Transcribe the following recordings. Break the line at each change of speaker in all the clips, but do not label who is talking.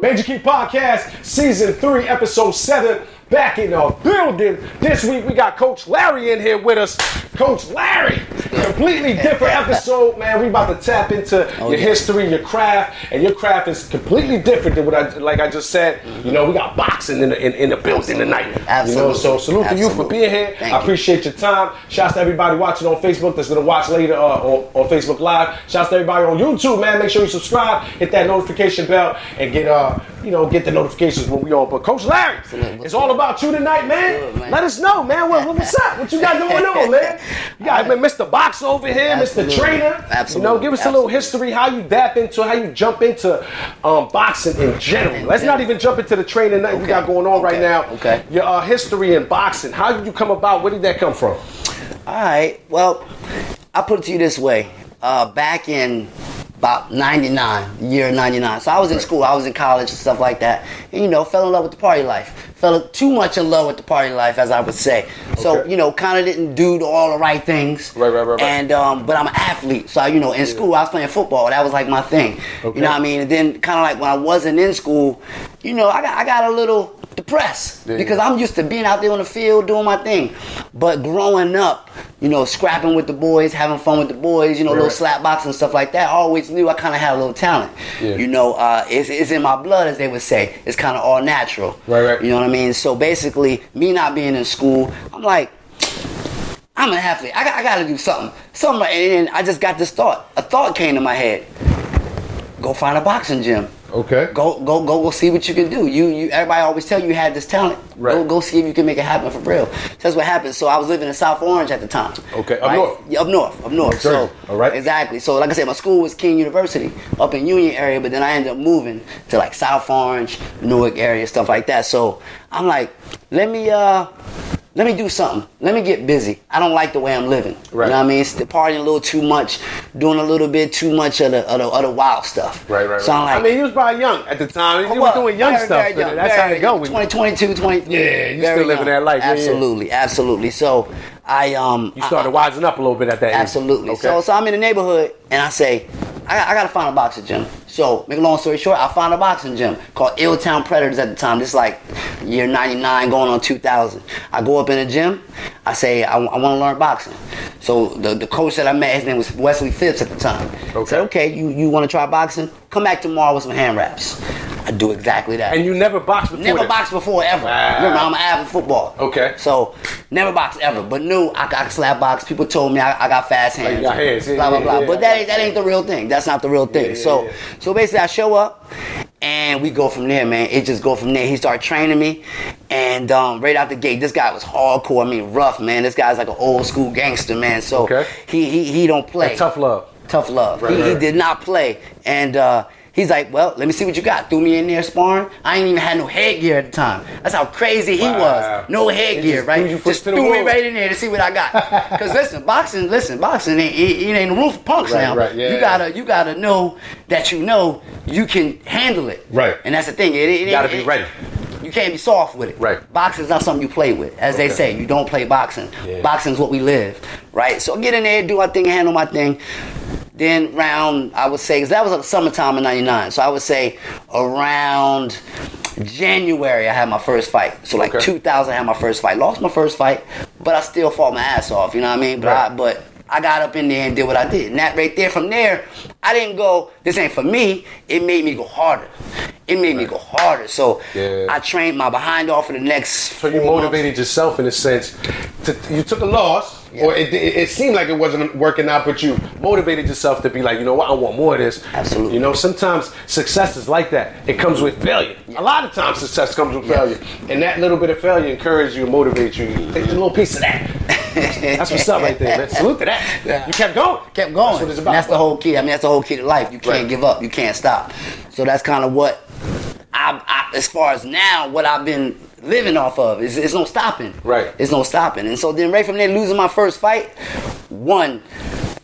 Major Key Podcast, Season 3, Episode 7, back in the building. This week we got Coach Larry in here with us. Coach Larry, completely different episode, man. We about to tap into your history, your craft, and your craft is completely different than what I just said. You know, we got boxing in the building tonight.
Absolutely.
You know, so salute to you for being here. I appreciate your time. Shouts to everybody watching on Facebook that's gonna watch later on Facebook Live. Shouts to everybody on YouTube, man. Make sure you subscribe, hit that notification bell, and get the notifications when we on. But Coach Larry, it's all about you tonight, man.
Good, man.
Let us know, man. What's up? What you got going on, man? You got Mr. Box over here,
Absolutely.
Mr. Trainer.
Absolutely.
You know, give us a little history, how you jump into boxing in general. Let's not even jump into the training that we got going on right now.
Okay.
Your history in boxing. How did you come about? Where did that come from?
All right. Well, I'll put it to you this way. Back in about 99, year 99. So I was in school, I was in college and stuff like that. And, you know, fell in love with the party life. Fell too much in love with the party life, as I would say. So, you know, kind of didn't do all the right things.
Right.
And, but I'm an athlete. So, you know, in school, I was playing football. That was like my thing. Okay. You know what I mean? And then kind of like when I wasn't in school, you know, I got a little depressed because I'm used to being out there on the field doing my thing. But growing up, you know, scrapping with the boys, having fun with the boys, you know, little slap boxing and stuff like that, I always knew I kind of had a little talent. Yeah. You know, it's in my blood, as they would say. It's kind of all natural. Right. You know what I mean? So basically, me not being in school, I'm like, I'm an athlete. I got to do something. And I just got this thought. A thought came to my head. Go find a boxing gym.
Okay.
Go see what you can do. Everybody always tell you had this talent. Right. Go see if you can make it happen for real. So that's what happened. So I was living in South Orange at the time.
Okay.
Right? Up north. So
all right.
Exactly. So like I said, my school was King University up in Union area, but then I ended up moving to like South Orange, Newark area, stuff like that. So I'm like, let me do something. Let me get busy. I don't like the way I'm living. Right. You know what I mean? It's partying a little too much, doing a little bit too much of the wild stuff. Right. So I'm like,
I mean, you was probably young at the time. You was doing young stuff.
Very young,
that's how it goes.
22, 23.
Yeah, you still living that life.
Absolutely. So
you started wising up a little bit at that age.
Absolutely.
Okay.
So I'm in the neighborhood and I say, I gotta find a boxing gym. So, make a long story short, I found a boxing gym called Illtown Predators at the time. This is like year 99 going on 2000. I go up in the gym, I say, I want to learn boxing. So, the coach that I met, his name was Wesley Phipps at the time. Okay. Said, okay, you want to try boxing? Come back tomorrow with some hand wraps. I do exactly that.
And you never boxed before?
Never boxed before, ever. Wow. Remember, I'm an avid football. Okay. So, never boxed ever, but knew I could slap box. People told me I got fast hands.
You got hands.
Blah, blah, blah. But that ain't the real thing. That's not the real thing. So basically, I show up, and we go from there, man. It just go from there. He started training me, and right out the gate, this guy was hardcore. I mean, rough, man. This guy's like an old school gangster, man. So he don't play.
That tough love.
Right. He did not play, and he's like, well, let me see what you got. Threw me in there sparring. I ain't even had no headgear at the time. That's how crazy he was. No headgear, right? Just threw me right in there to see what I got. Because listen, boxing ain't a room for punks now.
Right. Yeah,
you gotta know that you can handle it.
Right.
And that's the thing.
You gotta be ready.
You can't be soft with it.
Right.
Boxing's not something you play with. As they say, you don't play boxing. Yeah. Boxing's what we live. Right? So get in there, do my thing, handle my thing. Then around, I would say, because that was like summertime in 99. So I would say around January, I had my first fight. So like 2000, I had my first fight. Lost my first fight, but I still fought my ass off. You know what I mean? But I got up in there and did what I did. And that right there, from there, I didn't go, this ain't for me. It made me go harder. So I trained my behind off for the next 4
months. So you motivated yourself in a sense. You took a loss, or it seemed like it wasn't working out, but you motivated yourself to be like, you know what, I want more of this.
Absolutely.
You know, sometimes success is like that. It comes with failure. A lot of times success comes with failure. And that little bit of failure encourages you and motivates you. Take a little piece of that. That's what's up right there, man. Salute to that. Yeah. You kept going.
That's what it's about. And that's the whole key. I mean, that's the whole key to life. You can't give up. You can't stop. So that's kind of what as far as now, what I've been living off of. It's no stopping.
Right.
It's no stopping. And so then right from there, losing my first fight, won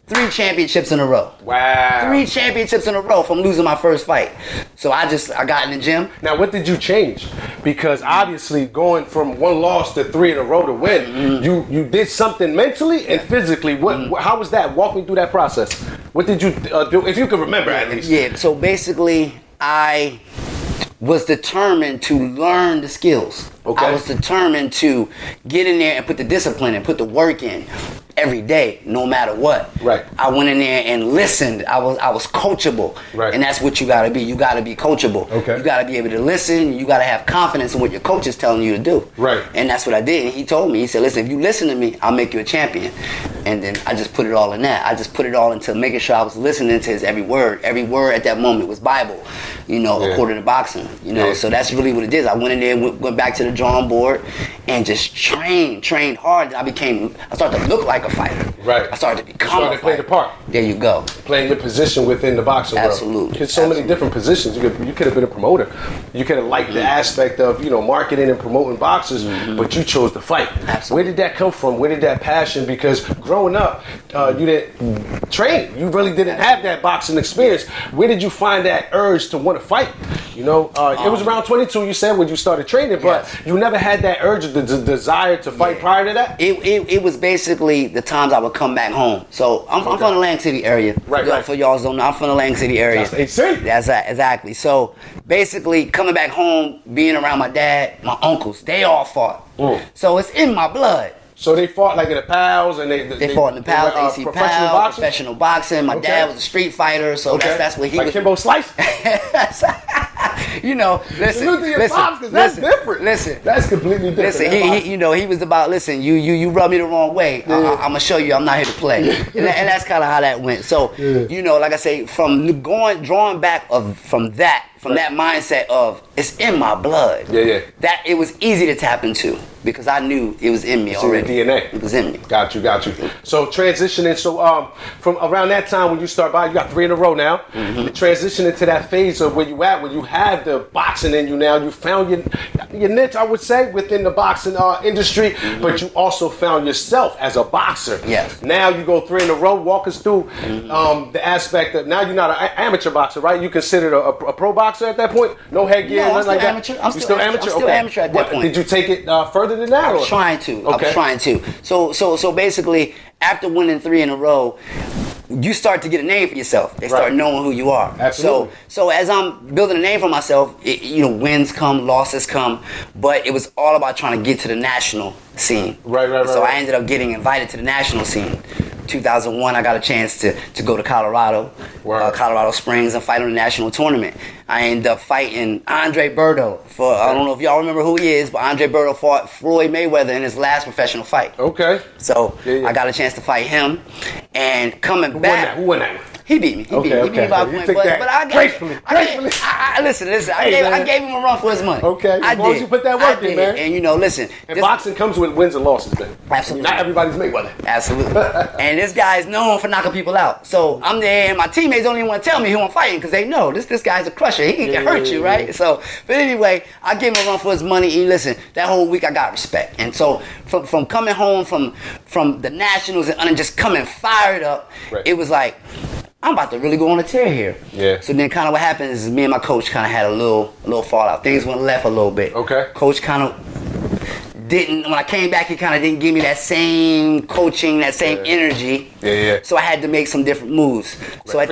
3 championships in a row.
Wow.
3 championships in a row from losing my first fight. So I got in the gym.
Now, what did you change? Because obviously going from 1 loss to 3 in a row to win, you did something mentally and physically. How was that? Walk me through that process. What did you do, if you can remember at least?
Yeah, so basically I was determined to learn the skills.
Okay.
I was determined to get in there and put the discipline and put the work in every day, no matter what.
Right.
I went in there and listened. I was coachable.
Right.
And that's what you gotta be. You gotta be coachable.
Okay.
You gotta be able to listen. You gotta have confidence in what your coach is telling you to do.
Right.
And that's what I did. And he told me, he said, listen, if you listen to me, I'll make you a champion. And then I just put it all in that. I just put it all into making sure I was listening to his every word. Every word at that moment was Bible, according to boxing. So that's really what it is. I went in there, went back to the drawing board, and just trained hard. I started to look like a fighter.
Right.
I started to become a fighter.
Play the part.
There you go.
Playing your position within the boxing world.
Absolutely.
There's so many different positions. You could have been a promoter. You could have liked the aspect of, marketing and promoting boxers, but you chose to fight.
Absolutely.
Where did that come from? Where did that passion? Because growing up, you didn't train. You really didn't have that boxing experience. Where did you find that urge to want to fight? It was around 22, you said, when you started training, but
yes.
you never had that urge, the desire to fight prior to that?
It was basically the times I would come back home. So I'm from the Atlantic City area.
Right.
For y'all don't know, I'm from the Atlantic City area.
That's AC.
That's exactly. So basically, coming back home, being around my dad, my uncles, they all fought. So it's in my blood.
So they fought like in the PALs, and they
fought in the PALs, AC
professional
PAL,
boxing?
professional boxing. My
Okay.
dad was a street fighter, so that's what he
like
was.
Kimbo Slice?
Listen.
Salute to your pops, 'cause that's different.
Listen.
That's completely different.
Listen, he was about, listen, you rub me the wrong way. I'm going to show you I'm not here to play. And that's kind of how that went. So, like I say, from drawing back from that mindset of it's in my blood. That it was easy to tap into because I knew it was in me already.
In your DNA.
It was in me.
Got you. So transitioning, from around that time when you start you got 3 in a row now. You transitioning to that phase of where you at, when you have the boxing in you now. You found your niche, I would say, within the boxing industry, but you also found yourself as a boxer.
Yes.
Now you go 3 in a row. Walk us through the aspect of, now you're not an amateur boxer, right? You considered a pro boxer at that point? No headgear,
No, I'm
nothing
still
like that?
amateur. I'm
You
still
amateur?
I'm still
Okay.
amateur at that point.
Did you take it further than that?
I was trying to.
Okay.
I was trying to. So basically, after winning 3 in a row, you start to get a name for yourself. They start knowing who you are.
Absolutely.
So as I'm building a name for myself, wins come, losses come, but it was all about trying to get to the national scene.
Right.
So I ended up getting invited to the national scene. 2001, I got a chance to go to Colorado, Colorado Springs, and fight on the national tournament. I ended up fighting Andre Berto for, I don't know if y'all remember who he is, but Andre Berto fought Floyd Mayweather in his last professional fight.
Okay.
So I got a chance to fight him, and coming back.
Who won that?
He beat me. He beat me by a point. But I gave, listen. I gave him a run for his money.
Okay. As long as you put that work in, man.
And listen.
And boxing comes with wins and losses, man.
Absolutely.
Not everybody's Mayweather.
Absolutely. And this guy is known for knocking people out. So I'm there, and my teammates don't even want to tell me who I'm fighting because they know this guy's a crusher. He can hurt you, right? So, but anyway, I gave him a run for his money. And listen, that whole week I got respect. And so from coming home from the nationals and just coming fired up, it was like, I'm about to really go on a tear here.
Yeah.
So then kind of what happened is me and my coach kind of had a little fallout. Things went left a little bit.
Okay.
Coach kind of when I came back, he kind of didn't give me that same coaching, that same energy.
Yeah.
So I had to make some different moves. So at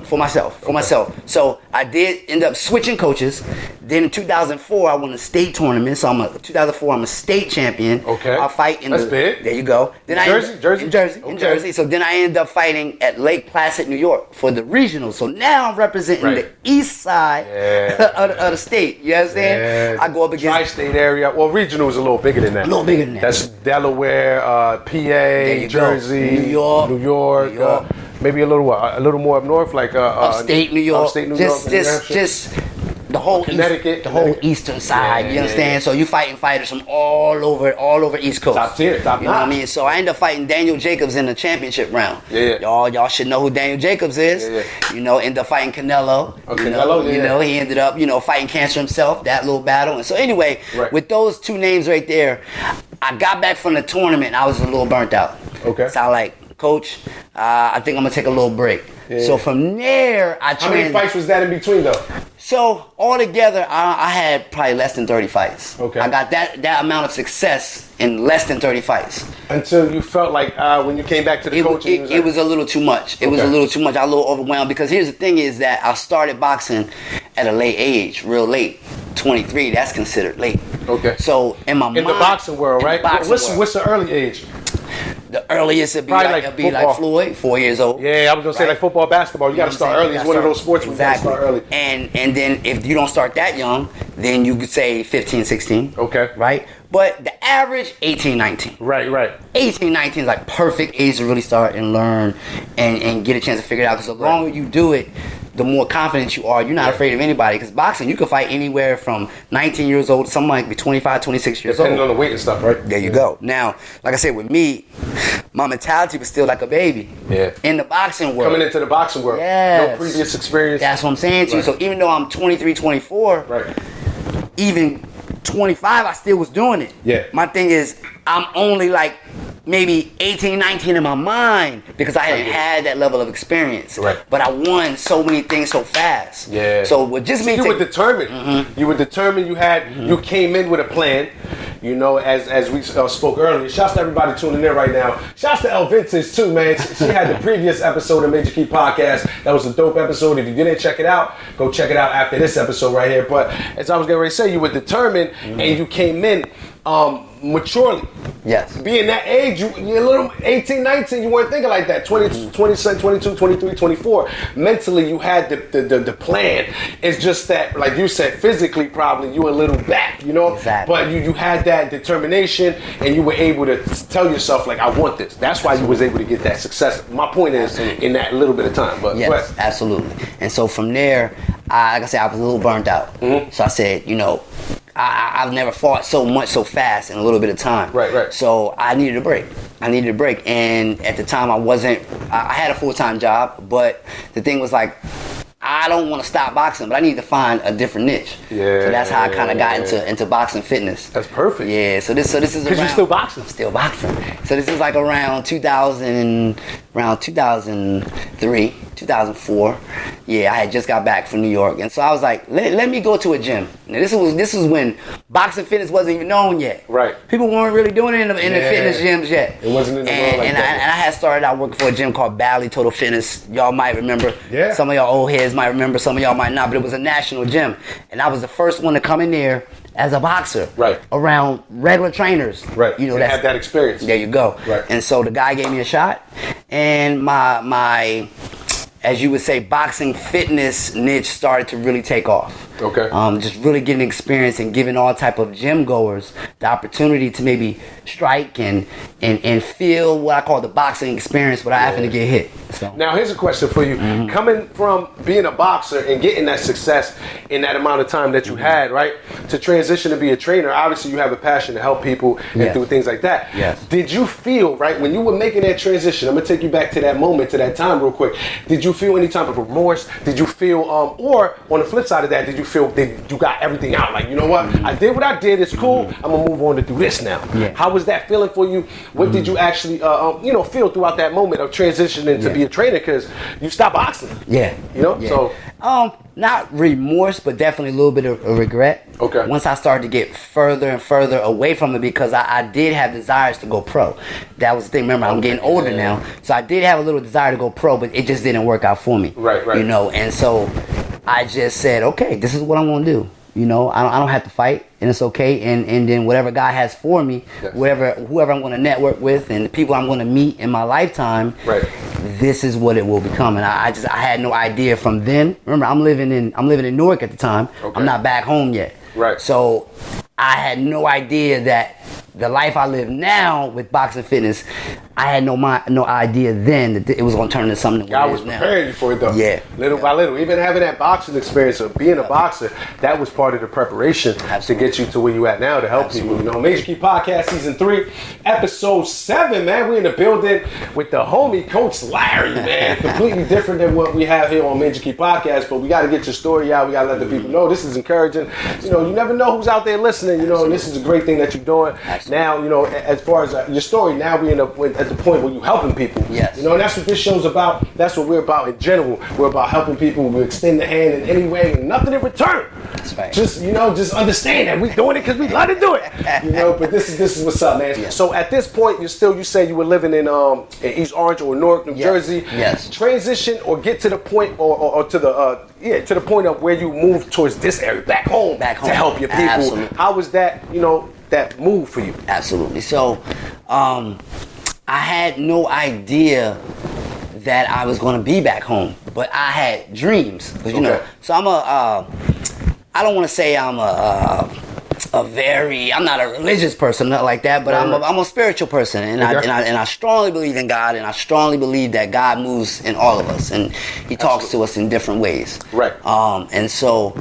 for
myself. So I did end up switching coaches. Then in 2004, I won a state tournament. So 2004, I'm a state champion.
Okay.
I fight in
That's big.
There you go. Then in Jersey. So then I ended up fighting at Lake Placid, New York for the regionals. So now I'm representing the east side of the state. You understand?
Yeah.
I go up against
tri-state area. Well, regional is a little bigger than that.
A little bigger than that.
That's Delaware, PA, Jersey, New York. Maybe a little more up north, like
upstate New York.
Upstate New York.
Just the whole
Connecticut,
the whole eastern side. You understand? So you fighting fighters from all over East Coast.
Top tier, top
You know what I mean? So I ended up fighting Daniel Jacobs in the championship round.
Yeah.
Y'all should know who Daniel Jacobs is.
Yeah.
Ended up fighting Canelo.
Canelo,
he ended up, fighting cancer himself, that little battle. And so anyway, with those two names right there, I got back from the tournament and I was a little burnt out.
Okay.
So I like, Coach, I think I'm gonna take a little break.
Yeah.
So from there,
How many fights was that in between though?
So altogether, I had probably less than 30 fights.
Okay.
I got that amount of success in less than 30 fights.
Until you felt like when you came back to the coaching,
it was a little too much. It was a little too much. I was a little overwhelmed because here's the thing: is that I started boxing at a late age, real late. 23, that's considered late.
Okay.
So in my mind,
the boxing world, right?
What's
What's the early age?
The earliest it'd be
Probably
like Floyd, 4 years old.
Yeah, I was gonna say like football, basketball. You gotta start early. It's one of those sports where you gotta start early.
And then if you don't start that young, then you could say 15, 16.
Okay.
Right? But the average, 18, 19.
Right.
18, 19 is like perfect age to really start and learn and get a chance to figure it out. Because the longer you do it, the more confident you are. You're not afraid of anybody. Because boxing, you can fight anywhere from 19 years old to someone like 25, 26 years old.
Depending on the weight and stuff, right?
There you go. Now, like I said, with me, my mentality was still like a baby.
Yeah.
In the boxing world.
Coming into the boxing world.
Yes.
No previous experience.
That's what I'm saying to you. So even though I'm 23, 24,
right.
even 25, I still was doing it.
Yeah.
My thing is, I'm only like maybe 18, 19 in my mind because I hadn't had that level of experience.
Right.
But I won so many things so fast.
Yeah.
So with just me,
you were determined.
Mm-hmm.
You were determined. You had. You came in with a plan. You know, as we spoke earlier. Shouts to everybody tuning in right now. Shouts to El Vintage too, man. She had the previous episode of Major Key Podcast. That was a dope episode. If you didn't check it out, go check it out after this episode right here. But as I was getting ready to say, you were determined and you came in maturely.
Yes.
Being that age, you're a little 18, 19, you weren't thinking like that. 20, 22, 23, 24. Mentally, you had the plan. It's just that, like you said, physically, probably you were a little back, you know?
Exactly.
But you had that determination and you were able to tell yourself, like, I want this. That's why you was able to get that success. My point is, in that little bit of time. But
yes, absolutely. And so from there, like I said, I was a little burnt out. So I said, you know, I've never fought so much so fast in a little bit of time.
Right.
So I needed a break. And at the time I had a full-time job, but the thing was like, I don't want to stop boxing, but I need to find a different niche.
Yeah.
So that's how I kind of got into boxing fitness.
That's perfect.
Yeah. So this is
because you're still boxing.
Still boxing. So this is like around 2003, 2004. Yeah, I had just got back from New York, and so I was like, let me go to a gym. Now this was when boxing fitness wasn't even known yet.
Right.
People weren't really doing it in the fitness gyms yet.
It wasn't in the world like that.
And I had started out working for a gym called Bally Total Fitness. Y'all might remember.
Yeah.
Some of y'all old heads might remember. Some of y'all might not. But it was a national gym, and I was the first one to come in there as a boxer.
Right.
Around regular trainers.
Right.
You know,
and have that experience.
There you go.
Right.
And so the guy gave me a shot, and my as you would say, boxing fitness niche started to really take off.
Okay.
Just really getting experience and giving all type of gym goers the opportunity to maybe strike and feel what I call the boxing experience without having to get hit. So
now here's a question for you. Coming from being a boxer and getting that success in that amount of time that you had, right? To transition to be a trainer, obviously you have a passion to help people and do things like that.
Yes.
Did you feel, right, when you were making that transition, I'm gonna take you back to that moment, to that time real quick. Did you feel any type of remorse? Did you feel, or on the flip side of that, did you feel that you got everything out? Like, you know what? I did what I did. It's cool. I'm gonna move on to do this now.
Yeah.
How was that feeling for you? What did you actually, feel throughout that moment of transitioning to be a trainer? Because you stopped boxing.
Yeah.
You know.
Yeah.
So.
Not remorse, but definitely a little bit of regret.
Okay.
Once I started to get further and further away from it, because I did have desires to go pro. That was the thing. Remember, I'm getting older now, so I did have a little desire to go pro, but it just didn't work out for me.
Right.
You know, and so I just said, okay, this is what I'm gonna do. You know, I don't have to fight, and it's okay. And then whatever God has for me,
yes.
whoever I'm going to network with, and the people I'm going to meet in my lifetime,
right.
This is what it will become. And I had no idea from then. Remember, I'm living in Newark at the time.
Okay.
I'm not back home yet.
Right.
So I had no idea that the life I live now with boxing fitness, I had no idea then that it was going to turn into something that
God was preparing you for it though.
Yeah.
Little by little. Even having that boxing experience of being a boxer, that was part of the preparation to get you to where you at now to help people. You know, Major Key Podcast Season 3, Episode 7, man. We in the building with the homie Coach Larry, man. Completely different than what we have here on Major Key Podcast, but we got to get your story out. We got to let the people know this is encouraging. You know, you never know who's out there listening, you know, and this is a great thing that you're doing. Now, you know, as far as your story, now we end up with, at the point where you're helping people.
Yes.
You know, and that's what this show's about. That's what we're about in general. We're about helping people. We extend the hand in any way, and nothing in return.
That's right.
Just, you know, just understand that we doing it because we love to do it. You know, but this is what's up, man.
Yeah.
So at this point, you say you were living in East Orange or Newark, New Jersey.
Yes.
Transition or get to the point or to the point of where you moved towards this area, back home to help your people.
Absolutely.
How was that, you know, that move for you?
Absolutely. So, I had no idea that I was going to be back home, but I had dreams. You know, so I don't want to say I'm I'm not a religious person, not like that, but I'm a spiritual person, and I strongly believe in God, and I strongly believe that God moves in all of us, and He talks to us in different ways.
Right.
And so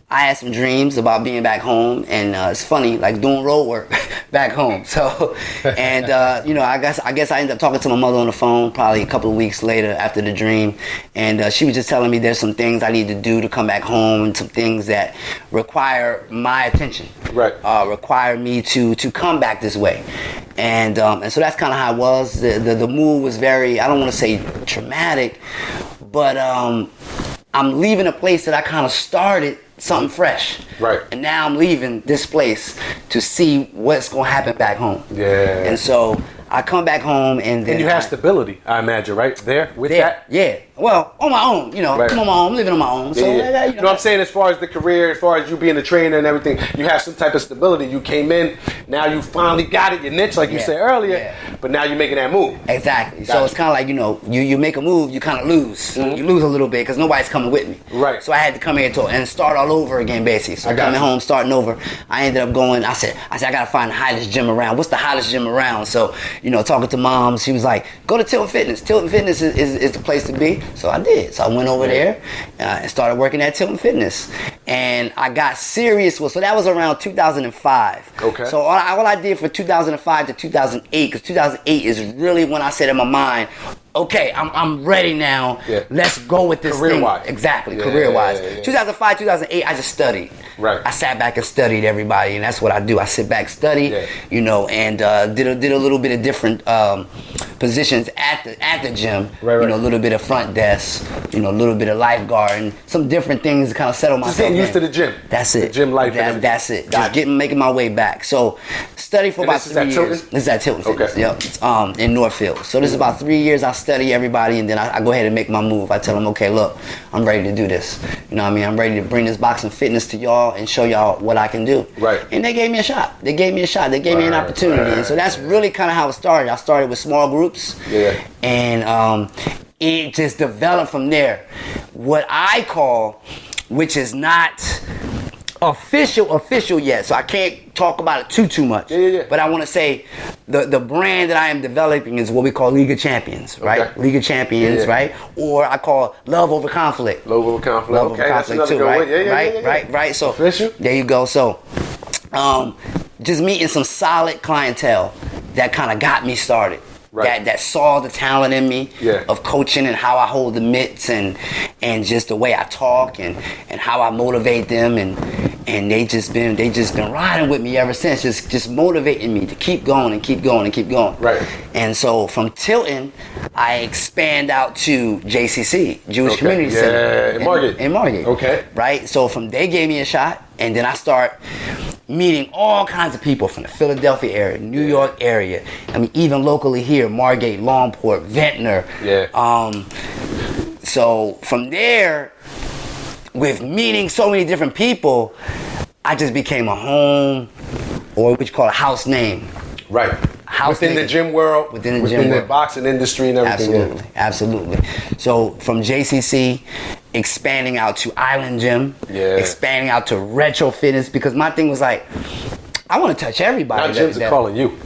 I had some dreams about being back home, and it's funny, like doing road work back home. So, and you know, I guess I ended up talking to my mother on the phone probably a couple of weeks later after the dream, and she was just telling me there's some things I need to do to come back home, and some things that require my attention,
right?
Require me to come back this way, and so that's kind of how it was. The move was very, I don't want to say traumatic, but I'm leaving a place that I kind of started something fresh.
Right.
And now I'm leaving this place to see what's going to happen back home.
Yeah.
And so I come back home and then...
And you have stability, I imagine, right? There, with that?
Yeah. Well, on my own, you know.
Right.
I'm on my own, I'm living on my own. So,
yeah.
you
know what I'm saying? As far as the career, as far as you being a trainer and everything, you have some type of stability. You came in, now you finally got it, your niche, like you said earlier, but now you're making that move.
Exactly. So it's kind of like, you know, you make a move, you kind of lose. Mm-hmm. You lose a little bit because nobody's coming with me.
Right.
So I had to come here and start all over again, basically. So coming home, starting over, I ended up going, I said, I got to find the hottest gym around. What's the hottest gym around? So, you know, talking to mom, she was like, go to Tilton Fitness. Tilton Fitness is the place to be. So I did. So I went over there and started working at Tilton Fitness. And I got serious. So that was around 2005.
Okay.
So all I did for 2005 to 2008, because 2008 is really when I said in my mind, okay, I'm ready now. Yeah. Let's go with this
career-wise.
thing. Exactly, career-wise. Yeah. 2005, 2008, I just studied.
Right.
I sat back and studied everybody, and that's what I do. I sit back, study, you know, and did a little bit of different positions at the gym. Right. You know, a little bit of front desk, you know, a little bit of lifeguard, and some different things to kind of settle myself.
Just getting used to the gym.
That's it.
The gym life.
That's it. Just making my way back. So, study for about 3 years. This is at Tilton Fitness. Okay. Yep. In Northfield. So this is about 3 years. I study everybody, and then I go ahead and make my move. I tell them, okay, look, I'm ready to do this. You know what I mean? I'm ready to bring this boxing fitness to y'all and show y'all what I can do.
Right.
And they gave me a shot. They gave me an opportunity. Right. And so that's really kind of how it started. I started with small groups. Yeah. And it just developed from there. What I call, which is not official yet, so I can't talk about it too much. Yeah. But I want to say the brand that I am developing is what we call League of Champions, right? Okay. League of Champions, right? Or I call Love Over Conflict.
Love Over Conflict.
Over Conflict too, right? Right. So
official.
There you go. So just meeting some solid clientele that kind of got me started. Right. That saw the talent in me of coaching and how I hold the mitts and just the way I talk and how I motivate them and they just been riding with me ever since, just motivating me to keep going and keep going and keep going.
Right.
And so from Tilton, I expand out to JCC, Jewish Community Center.
In Margate. Okay.
Right. So they gave me a shot, and then I start meeting all kinds of people from the Philadelphia area, New York area. I mean, even locally here, Margate, Longport, Ventnor. Yeah. So from there, with meeting so many different people, I just became a home, or what you call a house name.
Right. Within the gym world, within the boxing industry and everything.
Absolutely. So from JCC, expanding out to Island Gym, expanding out to Retro Fitness, because my thing was like, I want to touch everybody.
Now gyms are calling you.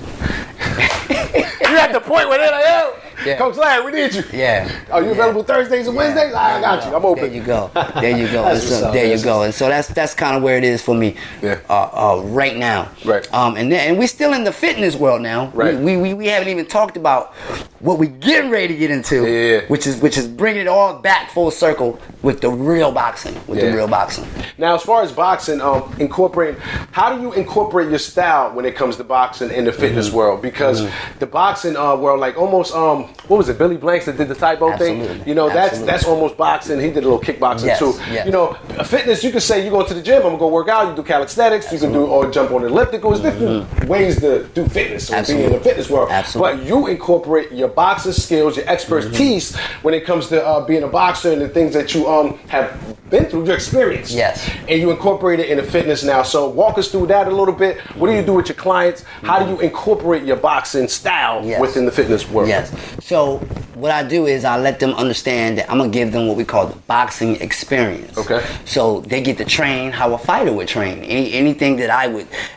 You're at the point where they're like, yo, Coach Larry, we need you. Yeah. Are you available Thursdays and Wednesdays? I got you. I'm open.
There you go. There you go. And so that's kind of where it is for me right now.
Right.
And we're still in the fitness world now.
Right.
We haven't even talked about what we getting ready to get into, which is bringing it all back full circle with the real boxing, the real boxing.
Now, as far as boxing, how do you incorporate your style when it comes to boxing in the fitness world? Because the boxing world, like almost, what was it, Billy Blanks that did the typo thing? You know, that's almost boxing. He did a little kickboxing too. Yes. You know, fitness, you can say you go to the gym, I'm gonna go work out, you do calisthenics, you can do or jump on ellipticals, different ways to do fitness or be in the fitness world. But you incorporate your boxing skills, your expertise when it comes to being a boxer and the things that you have been through, your experience.
Yes.
And you incorporate it into fitness now. So walk us through that a little bit. What do you do with your clients? How do you incorporate your boxing style within the fitness world?
Yes. So what I do is I let them understand that I'm gonna give them what we call the boxing experience. Okay. So they get to train how a fighter would train. Anything that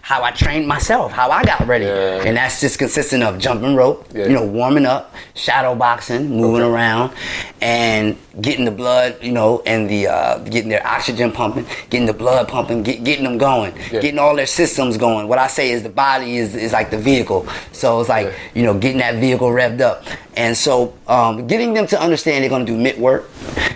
how I trained myself, how I got ready. And that's just consistent of jumping rope, you know, warming up, shadow boxing, moving around, and getting the blood, you know, and getting their oxygen pumping, getting the blood pumping, getting them going, getting all their systems going. What I say is the body is like the vehicle. So it's like, you know, getting that vehicle revved up. And so getting them to understand they're going to do mitt work.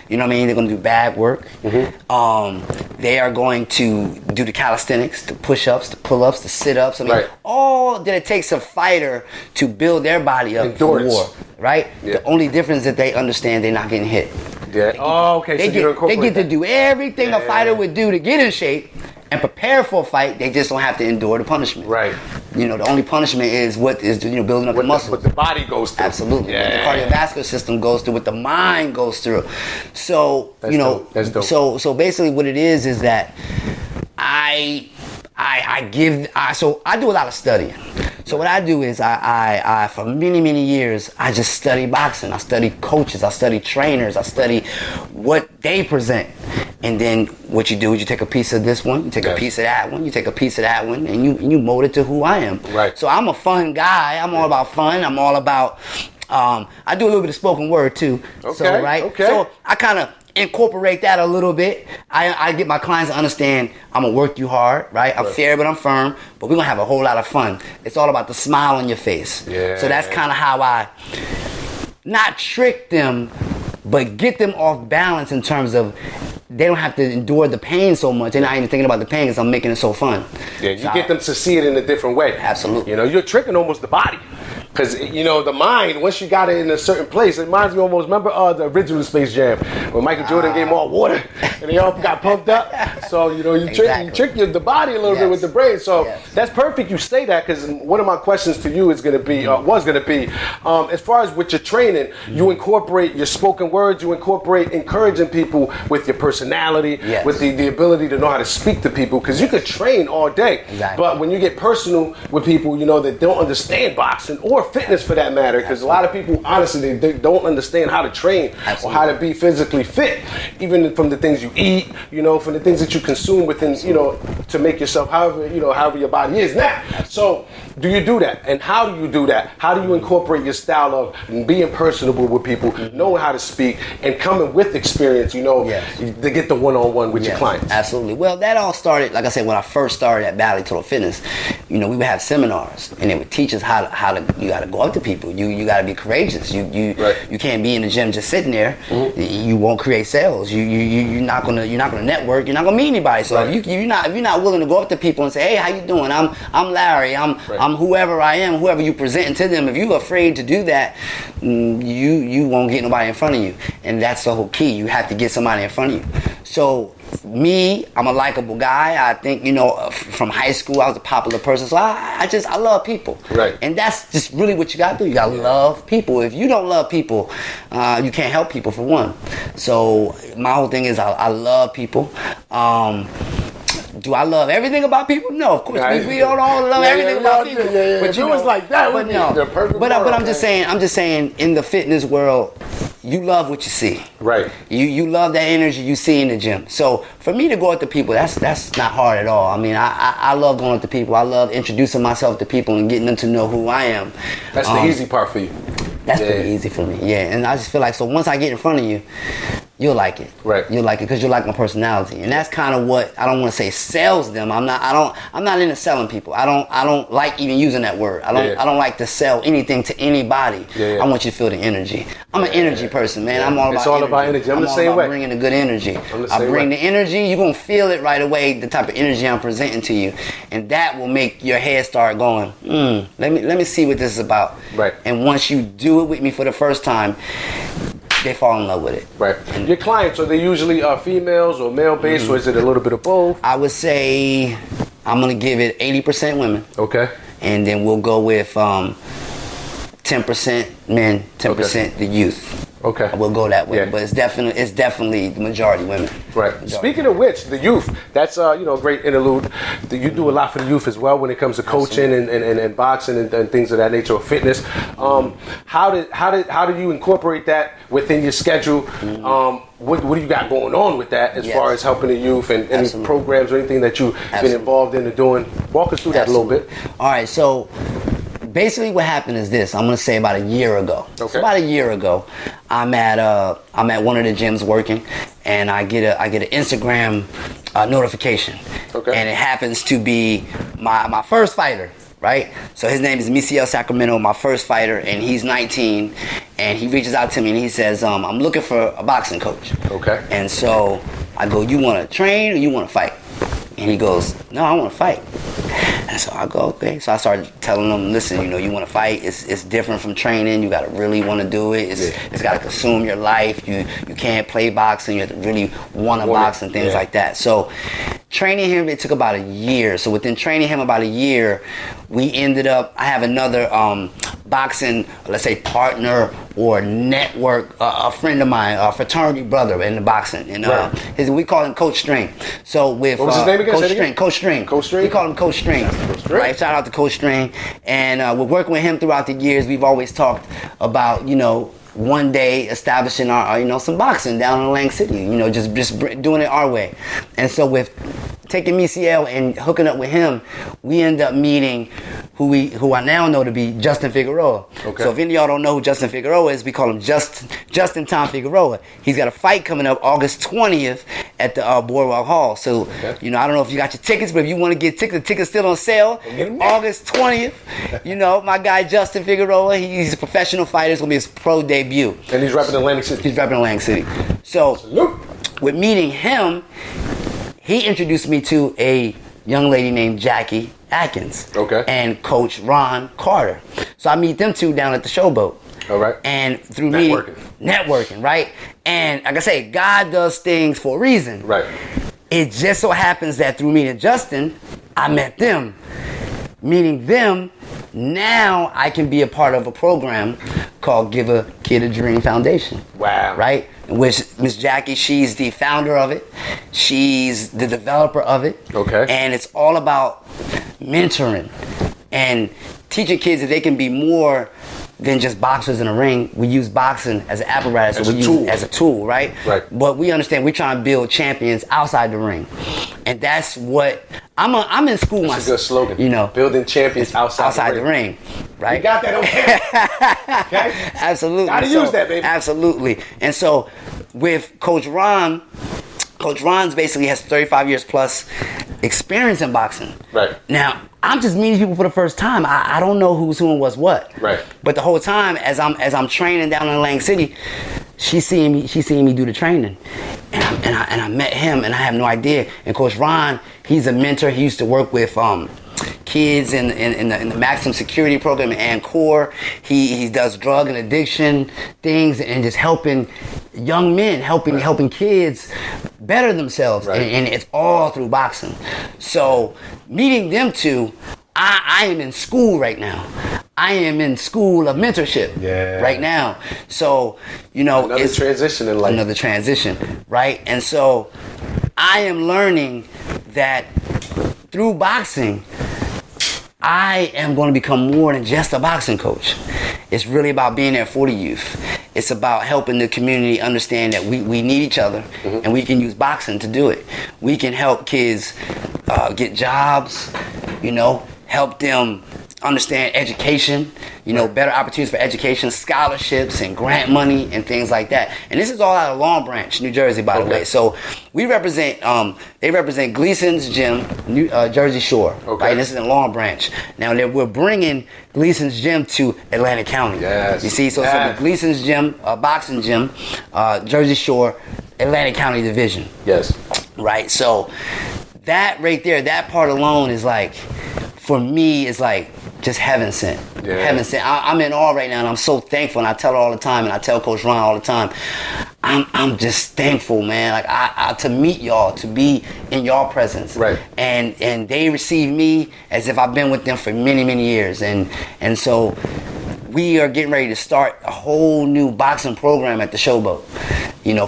You know what I mean? They're going to do bag work. They are going to do the calisthenics, the push-ups, the pull-ups, the sit-ups. I mean, all that it takes a fighter to build their body up for war. Right? The only difference that they understand they're not getting hit. They get to do everything a fighter would do to get in shape and prepare for a fight. They just don't have to endure the punishment. Right. You know, the only punishment is building up the muscles.
What the body goes through.
Absolutely. What the cardiovascular system goes through, what the mind goes through. So that's dope. So basically what it is that I do a lot of studying. So what I do is I for many years I just study boxing. I study coaches, I study trainers, I study what they present. And then what you do is you take a piece of this one, you take a piece of that one, you take a piece of that one, and you mold it to who I am. Right. So I'm a fun guy. I'm all about fun. I'm all about I do a little bit of spoken word too. So I kind of incorporate that a little bit. I get my clients to understand I'm gonna work you hard, right? I'm fair but I'm firm, but we're gonna have a whole lot of fun. It's all about the smile on your face. Yeah. So that's kind of how I not trick them, but get them off balance in terms of they don't have to endure the pain so much. They're not even thinking about the pain because I'm making it so fun. Yeah, you
get them to see it in a different way.
Absolutely.
You know, you're tricking almost the body. Because, you know, the mind, once you got it in a certain place, it reminds me almost, remember the original Space Jam, when Michael Jordan gave them all water and they all got pumped up? So, you know, you trick the body a little bit with the brain. So that's perfect you say that, because one of my questions to you is going to be, as far as with your training, you incorporate your spoken words, you incorporate encouraging people with your personality, with the ability to know how to speak to people, because you could train all day. Exactly. But when you get personal with people, you know, that don't understand boxing or fitness for that matter, because a lot of people, honestly, they don't understand how to train or how to be physically fit, even from the things you eat, you know, from the things that you consume within, you know, to make yourself however your body is now. So do you do that? And how do you do that? How do you incorporate your style of being personable with people, knowing how to speak, and coming with experience, you know, to get the one-on-one with your clients?
Absolutely. Well, that all started, like I said, when I first started at Valley Total Fitness. You know, we would have seminars, and they would teach us how to you got to go up to people. You got to be courageous. You can't be in the gym just sitting there. You won't create sales. You're not gonna network. You're not gonna meet anybody. So if you're not willing to go up to people and say, hey, how you doing? I'm Larry. I'm whoever I am. Whoever you presenting to them. If you're afraid to do that, you won't get nobody in front of you. And that's the whole key. You have to get somebody in front of you. So me, I'm a likable guy. I think, you know, from high school I was a popular person, so I love people. Right. And that's just really what you gotta do. You gotta love people. If you don't love people, you can't help people, for one. So my whole thing is I love people. Do I love everything about people? No, of course we don't all love everything about people.
But you was like that.
But no. But I'm just saying, in the fitness world, you love what you see. Right. You love that energy you see in the gym. So for me to go up to people, that's not hard at all. I mean, I love going up to people. I love introducing myself to people and getting them to know who I am.
That's the easy part for you.
That's pretty easy for me. Yeah, and I just feel like, so once I get in front of you, you'll like it.
Right.
You'll like it because you like my personality, and that's kind of what I don't want to say sells them. I'm not into selling people. I don't like even using that word. I don't like to sell anything to anybody.
Yeah.
I want you to feel the energy. I'm an energy person, man. I'm all about.
It's all about energy. I'm the same
all
way.
about bringing the good energy.
I
bring the energy. You're gonna feel it right away. The type of energy I'm presenting to you, and that will make your head start going. Let me see what this is about.
Right.
And once you do it with me for the first time, they fall in love with it.
Right. And your clients, are they usually females or male-based, or is it a little bit of both?
I would say I'm going to give it 80% women.
Okay.
And then we'll go with 10% men, 10% the youth.
Okay.
We'll go that way.
Yeah.
But it's definitely the majority women.
Right.
Majority.
Speaking of which, the youth, that's a great interlude. You do a lot for the youth as well when it comes to coaching and boxing and things of that nature, or fitness. How did you incorporate that within your schedule? What do you got going on with that as far as helping the youth and any programs or anything that you've been involved in or doing? Walk us through that a little bit.
All right, so basically what happened is this. I'm going to say about a year ago.
Okay.
So about a year ago, I'm at one of the gyms working, and I get an Instagram notification.
Okay.
And it happens to be my first fighter. Right? So his name is Misael Sacramento, my first fighter, and he's 19, and he reaches out to me and he says, I'm looking for a boxing coach.
Okay.
And so I go, you want to train or you want to fight? And he goes, no, I want to fight. And so I go, okay. So I started telling him, listen, you want to fight. It's different from training. You got to really want to do it. It's got to consume your life. You can't play boxing. You have to really want to box and things like that. So training him, it took about a year. So within training him about a year, we ended up, I have another boxing, let's say, partner or network, a friend of mine, a fraternity brother in the boxing. And we call him Coach String. So with
what was his name again?
Coach String.
Coach String?
We call him Coach String. Right? Shout out to Coach String. And we're working with him throughout the years. We've always talked about, one day establishing our some boxing down in Lang City, just doing it our way. And so with taking Misael and hooking up with him, we end up meeting who I now know to be Justin Figueroa.
Okay.
So if any of y'all don't know who Justin Figueroa is, we call him Justin Tom Figueroa. He's got a fight coming up August 20th at the Boardwalk Hall. So, I don't know if you got your tickets, but if you want to get tickets, the tickets still on sale. August 20th. My guy Justin Figueroa, he's a professional fighter. It's going to be his pro debut.
And he's repping Atlantic City.
He's repping Atlantic City. So, with meeting him, he introduced me to a young lady named Jackie Atkins.
Okay.
And Coach Ron Carter. So I meet them two down at the Showboat.
All right.
And through
networking,
right? And like I say, God does things for a reason.
Right.
It just so happens that through meeting Justin, I met them. Meeting them, now I can be a part of a program called Give a Kid a Dream Foundation.
Wow.
Right? In which Miss Jackie, she's the founder of it. She's the developer of it.
Okay.
And it's all about mentoring and teaching kids that they can be more than just boxers in a ring. We use boxing as an apparatus, as a tool, right?
Right.
But we understand we're trying to build champions outside the ring, and that's what I'm in school myself.
That's a good slogan. Building champions outside the ring.
Right?
You got that okay? Okay.
Absolutely.
Gotta use that, baby.
Absolutely. And so with Coach Ron's basically has 35 years plus experience in boxing.
Right.
Now, I'm just meeting people for the first time. I don't know who's who and what's what.
Right.
But the whole time as I'm training down in Lang City, she's seeing me do the training. And I met him and I have no idea. And Coach Ron, he's a mentor. He used to work with kids in the maximum security program and core. He does drug and addiction things and just helping young men, helping kids better themselves.
Right.
And it's all through boxing. So meeting them two, I am in school right now. I am in school of mentorship right now. So,
another transition in life.
Another transition, right? And so I am learning that through boxing, I am going to become more than just a boxing coach. It's really about being there for the youth. It's about helping the community understand that we need each other, and we can use boxing to do it. We can help kids get jobs, help them understand education, better opportunities for education, scholarships and grant money and things like that. And this is all out of Long Branch, New Jersey, by the way. So we represent, they represent Gleason's Gym, Jersey Shore.
Okay.
Right? This is in Long Branch. Now we're bringing Gleason's Gym to Atlantic County.
Yes.
You see, so it's the Gleason's Gym, boxing gym, Jersey Shore, Atlantic County Division.
Yes.
Right. So that right there, that part alone is like, for me, it's like just heaven sent.
Yeah.
Heaven sent. I'm in awe right now, and I'm so thankful. And I tell her all the time, and I tell Coach Ron all the time. I'm just thankful, man. Like I to meet y'all, to be in y'all presence.
Right.
And they receive me as if I've been with them for many, many years. And so we are getting ready to start a whole new boxing program at the Showboat,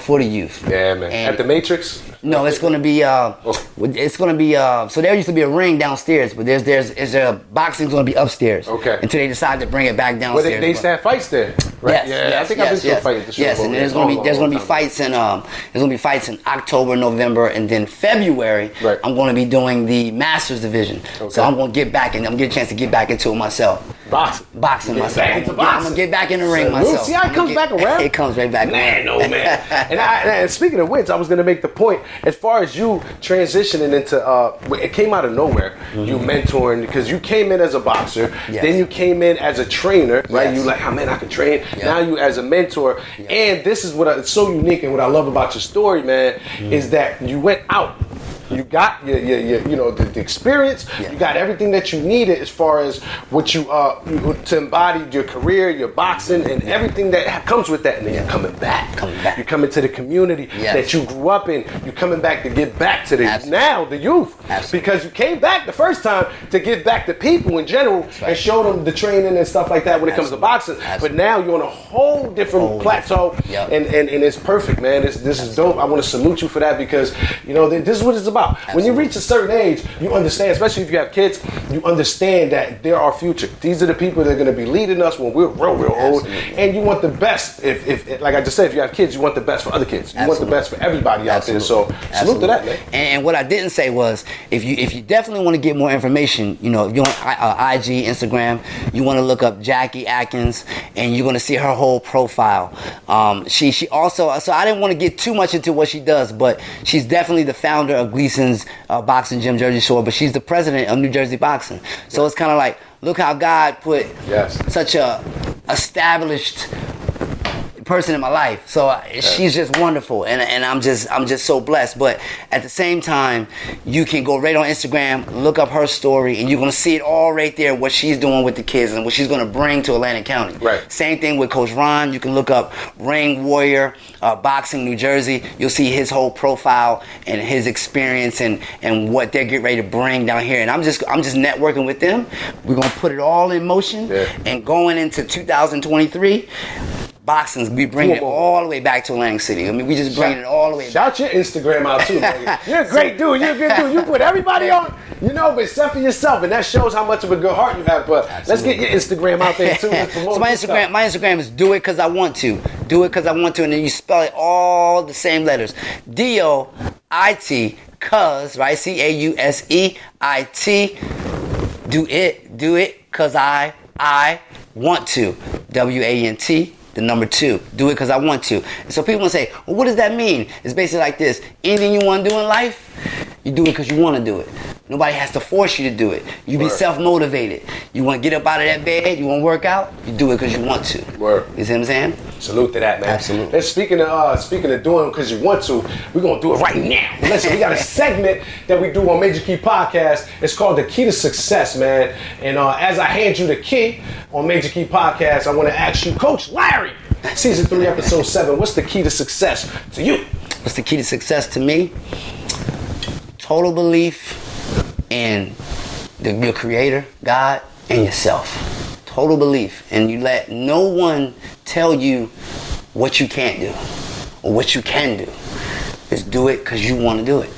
for the youth.
Yeah, man.
And
at the Matrix?
no, it's gonna be so there used to be a ring downstairs, but boxing's gonna be upstairs.
Okay.
Until they decide to bring it back
Well,
downstairs.
they used to have fights there, right?
Yes,
I think I've been to a fight at the show.
Yes, and there's gonna be fights in October, November, and then February.
Right.
I'm gonna be doing the Masters division.
Okay.
So I'm gonna get back and I'm getting a chance to get back into it myself.
Boxing
myself.
back into
I'm
boxing.
gonna get back in the ring
Salute.
myself.
See how it comes back around?
It comes right back
Man,
around.
oh man. And speaking of which, I was gonna make the point, as far as you transitioning into it came out of nowhere. You mentoring, because you came in as a boxer,
Yes.
then you came in as a trainer, right?
Yes.
You like, oh man, I can train.
Yeah.
Now you as a mentor.
Yeah.
And this is it's so unique, and what I love about your story, man, is that you went out. You got your the experience.
Yeah.
You got everything that you needed as far as what you to embody your career, your boxing, and everything that comes with that. And then you're coming back. You're coming to the community that you grew up in. You're coming back to give back to the youth.
Absolutely.
Because you came back the first time to give back to people in general and show them the training and stuff like that when it comes to boxing. But now you're on a whole different plateau, and it's perfect, man. This is dope. I want to salute you for that, because this is what it's about. When you reach a certain age, you understand, especially if you have kids, you understand that they're our future. These are the people that are going to be leading us when we're real old. And you want the best. If like I just said, if you have kids, you want the best for other kids. You want the best for everybody out there. So salute to that, man.
And what I didn't say was, if you definitely want to get more information, if you want IG, Instagram, you want to look up Jackie Atkins, and you're going to see her whole profile. She also, so I didn't want to get too much into what she does, but she's definitely the founder of Gleason's boxing gym, Jersey Shore, but she's the president of New Jersey Boxing. So it's kind of like, look how God put such a established person in my life. So she's just wonderful, and I'm just so blessed. But at the same time, you can go right on Instagram, look up her story, and you're gonna see it all right there, what she's doing with the kids and what she's gonna bring to Atlantic County.
Right.
Same thing with Coach Ron. You can look up Ring Warrior Boxing New Jersey. You'll see his whole profile and his experience and what they're getting ready to bring down here. And I'm just networking with them. We're gonna put it all in motion, and going into 2023. Boxing's, we bring it all the way back to Atlantic City. I mean, we just bring it all the way back.
Shout your Instagram out too, man. You're a great dude. You're a good dude. You put everybody on, but except for yourself, and that shows how much of a good heart you have. But let's get your Instagram out there too.
So my Instagram is Do It Cause I Want To. Do It Cause I Want To, and then you spell it all the same letters. DOIT, cause, right? CAUSEIT. Do it cause I want to. WANT. The number 2, do it because I want to. And so people will say, well, what does that mean? It's basically like this. Anything you want to do in life, you do it because you want to do it. Nobody has to force you to do it. You be self-motivated. You want to get up out of that bed, you want to work out, you do it because you want to. You see what I'm saying?
Salute to that, man.
Absolutely.
And speaking of doing it because you want to, we're going to do it right now. Listen, we got a segment that we do on Major Key Podcast. It's called The Key to Success, man. And as I hand you the key on Major Key Podcast, I want to ask you, Coach Larry, Season 3, Episode 7, what's the key to success to you?
What's the key to success to me? Total belief in your creator, God, and yourself. Total belief. And you let no one tell you what you can't do or what you can do. Just do it because you want to do it.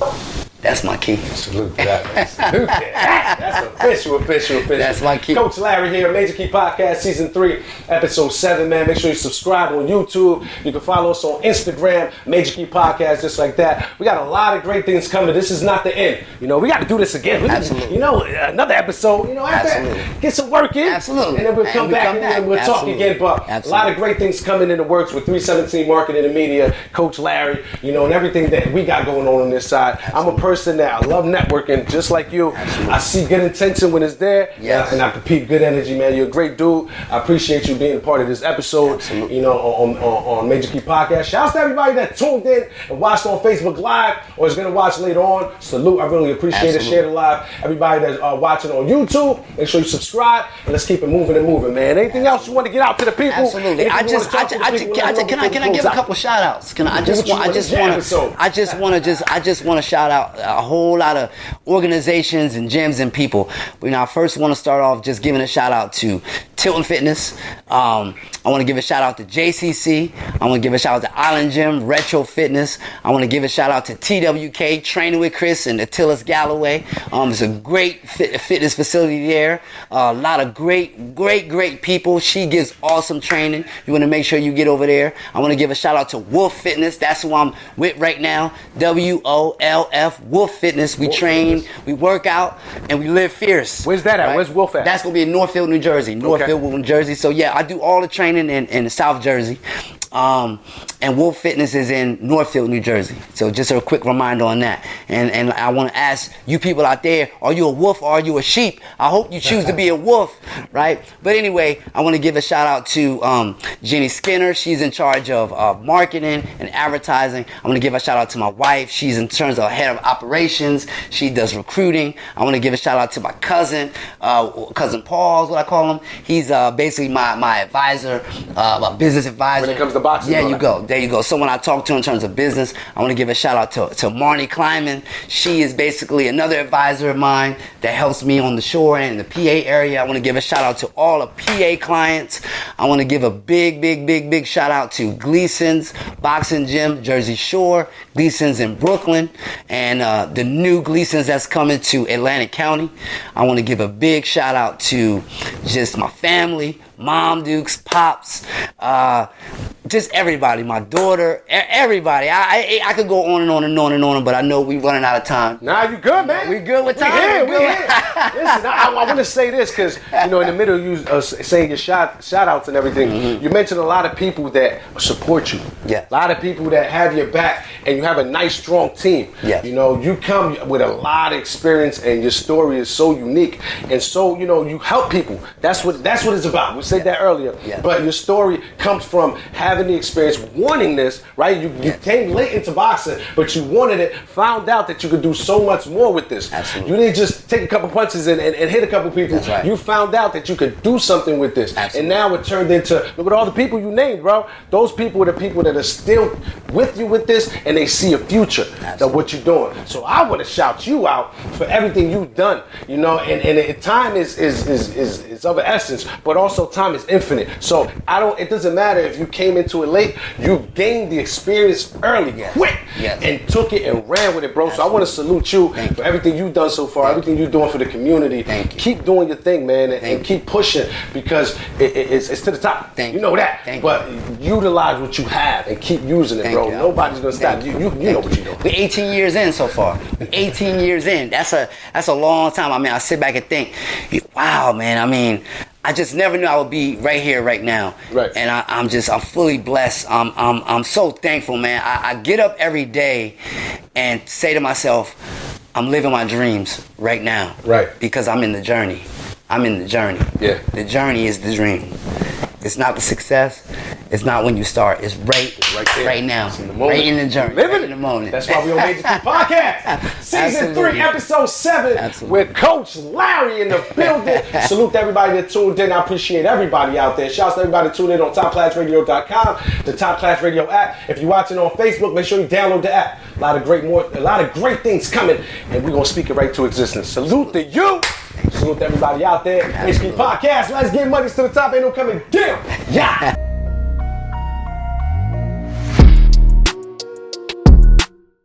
That's my key.
Salute to that, man. Salute to that. That's official.
That's my key.
Coach Larry here, Major Key Podcast, Season 3, Episode 7, man. Make sure you subscribe on YouTube. You can follow us on Instagram, Major Key Podcast, just like that. We got a lot of great things coming. This is not the end. You know, we got to do this again.
Absolutely.
You know, another episode, you know, after get some work in.
Absolutely.
And then we'll come back and we'll talk again. But a lot of great things coming in the works with 317 Marketing and Media, Coach Larry, you know, and everything that we got going on this side. I'm a person that I love networking, just like you. I see good intention when it's there, and I compete good energy, man. You're a great dude. I appreciate you being a part of this episode, you know, on Major Key Podcast. Shouts to everybody that tuned in and watched on Facebook Live or is going to watch later on. Salute. I really appreciate it. Share the live. Everybody that's watching on YouTube, make sure you subscribe, and let's keep it moving, man. Anything else you want to get out to the people?
Absolutely. Can I give a couple shout outs? I just want to shout out a whole lot of organizations and gyms and people. You know, I first want to start off just giving a shout out to Tilton Fitness. I want to give a shout out to JCC. I want to give a shout out to Island Gym, Retro Fitness. I want to give a shout out to TWK, Training with Chris and Attilas Galloway. It's a great fitness facility there. A lot of great people. She gives awesome training. You want to make sure you get over there. I want to give a shout out to Wolf Fitness. That's who I'm with right now. WOLF, Wolf Fitness. We train, we work out, and we live fierce.
Where's that at?
Right?
Where's Wolf at?
That's going to be in Northfield, New Jersey. Northfield, New Jersey. So yeah, I do all the training in South Jersey. And Wolf Fitness is in Northfield, New Jersey. So just a quick reminder on that. And I want to ask you people out there, are you a wolf or are you a sheep? I hope you choose to be a wolf, right? But anyway, I want to give a shout out to Jenny Skinner. She's in charge of marketing and advertising. I want to give a shout out to my wife. She's in terms of head of operations. She does recruiting. I want to give a shout out to my cousin Paul is what I call him. He's basically my advisor, my business advisor.
When it comes to boxing.
Yeah, there you go. Someone I talk to in terms of business. I want to give a shout out to Marnie Kleiman. She is basically another advisor of mine that helps me on the shore and in the PA area. I want to give a shout out to all the PA clients. I want to give a big shout out to Gleason's Boxing Gym, Jersey Shore, Gleason's in Brooklyn, and the new Gleason's that's coming to Atlantic County. I want to give a big shout out to just my family, Mom Dukes, Pops, just everybody, my daughter, everybody. I could go on and on, but I know we're running out of time.
Nah, you good, man.
We good with time?
We here. Listen, I want to say this because, you know, in the middle of you saying your shout outs and everything, you mentioned a lot of people that support you.
Yeah.
A lot of people that have your back and you have a nice, strong team.
Yeah.
You know, you come with a lot of experience and your story is so unique. And so, you know, you help people. That's what it's about. We said that earlier.
Yeah.
But your story comes from having the experience, wanting this, right? You came late into boxing, but you wanted it, found out that you could do so much more with this.
Absolutely.
You didn't just take a couple punches and hit a couple people.
That's right.
You found out that you could do something with this.
Absolutely.
And now it turned into, look at all the people you named, bro. Those people are the people that are still with you with this and they see a future of what you're doing. So I want to shout you out for everything you've done, you know, and time is of the essence, but also time is infinite. So it doesn't matter if you came into it late, you gained the experience early, quick, and took it and ran with it, bro. So I want to salute you for everything you've done so far, everything you're doing for the community.
Thank you.
Keep doing your thing, man, and keep pushing because it's to the top. You know that. But utilize what you have and keep using it, bro. Nobody's gonna stop. You know what you're doing.
We're 18 years in so far. 18 years in. That's a long time. I mean, I sit back and think, wow, man. I mean, I just never knew I would be right here, right now.
Right.
And I'm fully blessed. I'm so thankful, man. I get up every day and say to myself, I'm living my dreams right now.
Right.
Because I'm in the journey. Yeah. The journey is the dream. It's not the success. It's not when you start. It's right now. It's in the moment. Right in the journey.
Living
right in the moment.
That's why we on Major Key Podcast. Season 3, Episode 7 with Coach Larry in the building. Salute to everybody that tuned in. I appreciate everybody out there. Shouts to everybody that tuned in on topclassradio.com, the Top Class Radio app. If you're watching on Facebook, make sure you download the app. A lot of great things coming, and we're gonna speak it right to existence. Salute to you. Salute to everybody out there. Major Key Podcast. Let's get money to the top. Ain't no coming down. Yeah.